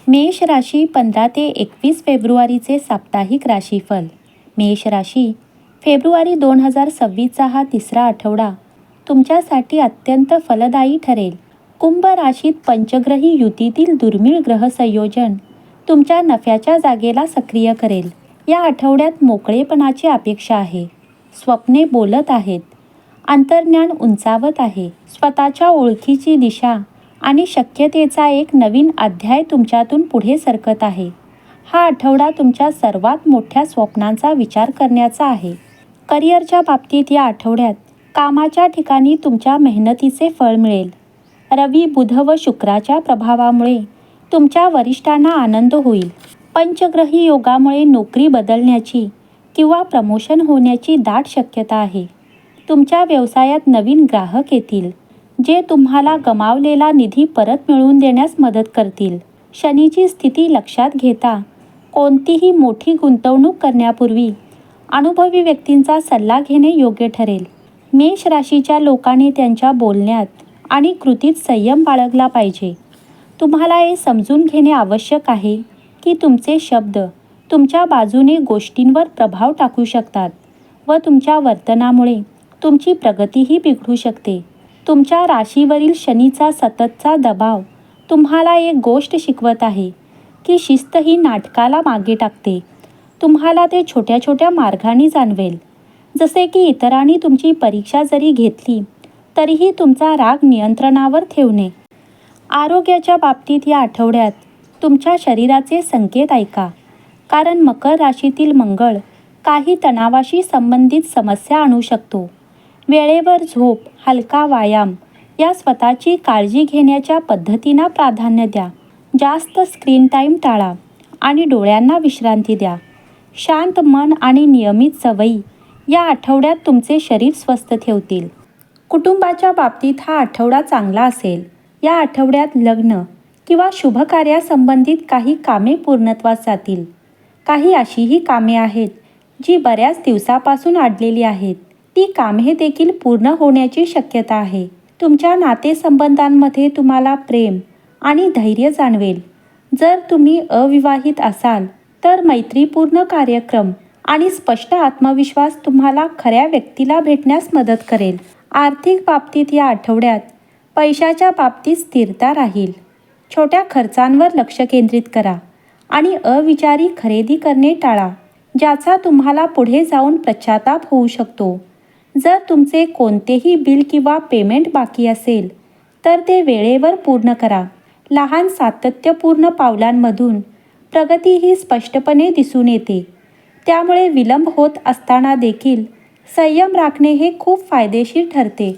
मेष राशी 15 ते 21 फेब्रुवारीचे साप्ताहिक राशीफल. मेष राशी, फेब्रुवारी 2026चा हा तिसरा आठवडा तुमच्यासाठी अत्यंत फलदायी ठरेल. कुंभ राशीत पंचग्रही युतीतील दुर्मिळ ग्रह संयोजन तुमच्या नफ्याच्या जागेला सक्रिय करेल. या आठवड्यात मोकळेपणाची अपेक्षा आहे. स्वप्ने बोलत आहेत. अंतर्ज्ञान उंचावत आहे. स्वतःच्या ओळखीची दिशा आणि शक्यतेचा एक नवीन अध्याय तुमच्यातून पुढे सरकत आहे. हा आठवडा तुमच्या सर्वात मोठ्या स्वप्नांचा विचार करण्याचा आहे. करिअरच्या बाबतीत या आठवड्यात कामाच्या ठिकाणी तुमच्या मेहनतीचे फळ मिळेल. रवी, बुध व शुक्राच्या प्रभावामुळे तुमच्या वरिष्ठांना आनंद होईल. पंचग्रही योगामुळे नोकरी बदलण्याची किंवा प्रमोशन होण्याची दाट शक्यता आहे. तुमच्या व्यवसायात नवीन ग्राहक येतील, जे तुम्हाला गमावलेला निधी परत मिळवून देण्यास मदत करतील. शनीची स्थिती लक्षात घेता कोणतीही मोठी गुंतवणूक करण्यापूर्वी अनुभवी व्यक्तींचा सल्ला घेणे योग्य ठरेल. मेष राशीच्या लोकांनी त्यांच्या बोलण्यात आणि कृतीत संयम बाळगला पाहिजे. तुम्हाला हे समजून घेणे आवश्यक आहे की तुमचे शब्द तुमच्या बाजूने गोष्टींवर प्रभाव टाकू शकतात व तुमच्या वर्तनामुळे तुमची प्रगतीही बिघडू शकते. तुमच्या राशीवरील शनीचा सततचा दबाव तुम्हाला एक गोष्ट शिकवत आहे की शिस्त ही नाटकाला मागे टाकते. तुम्हाला ते छोट्या छोट्या मार्गांनी जाणवेल, जसे की इतरांनी तुमची परीक्षा जरी घेतली तरीही तुमचा राग नियंत्रणावर ठेवणे. आरोग्याच्या बाबतीत या आठवड्यात तुमच्या शरीराचे संकेत ऐका, कारण मकर राशीतील मंगळ काही तणावाशी संबंधित समस्या आणू शकतो. वेळेवर झोप, हलका व्यायाम या स्वतःची काळजी घेण्याच्या पद्धतींना प्राधान्य द्या. जास्त स्क्रीन टाईम टाळा आणि डोळ्यांना विश्रांती द्या. शांत मन आणि नियमित सवयी या आठवड्यात तुमचे शरीर स्वस्थ ठेवतील. कुटुंबाच्या बाबतीत हा आठवडा चांगला असेल. या आठवड्यात लग्न किंवा शुभकार्यासंबंधित काही कामे पूर्णत्वास जातील. काही अशीही कामे आहेत जी बऱ्याच दिवसापासून अडलेली आहेत. ती कामे देखील पूर्ण होण्याची शक्यता आहे. तुमच्या नातेसंबंधांमध्ये तुम्हाला प्रेम आणि धैर्य जाणवेल. जर तुम्ही अविवाहित असाल तर मैत्रीपूर्ण कार्यक्रम आणि स्पष्ट आत्मविश्वास तुम्हाला खऱ्या व्यक्तीला भेटण्यास मदत करेल. आर्थिक बाबतीत या आठवड्यात पैशाच्या बाबतीत स्थिरता राहील. छोट्या खर्चांवर लक्ष केंद्रित करा आणि अविचारी खरेदी करणे टाळा, ज्याचा तुम्हाला पुढे जाऊन पश्चाताप होऊ शकतो. जर तुमचे कोणतेही बिल किंवा पेमेंट बाकी असेल तर ते वेळेवर पूर्ण करा. लहान सातत्यपूर्ण पावलांमधून प्रगती ही स्पष्टपणे दिसून येते. त्यामुळे विलंब होत असताना देखील संयम राखणे हे खूप फायदेशीर ठरते.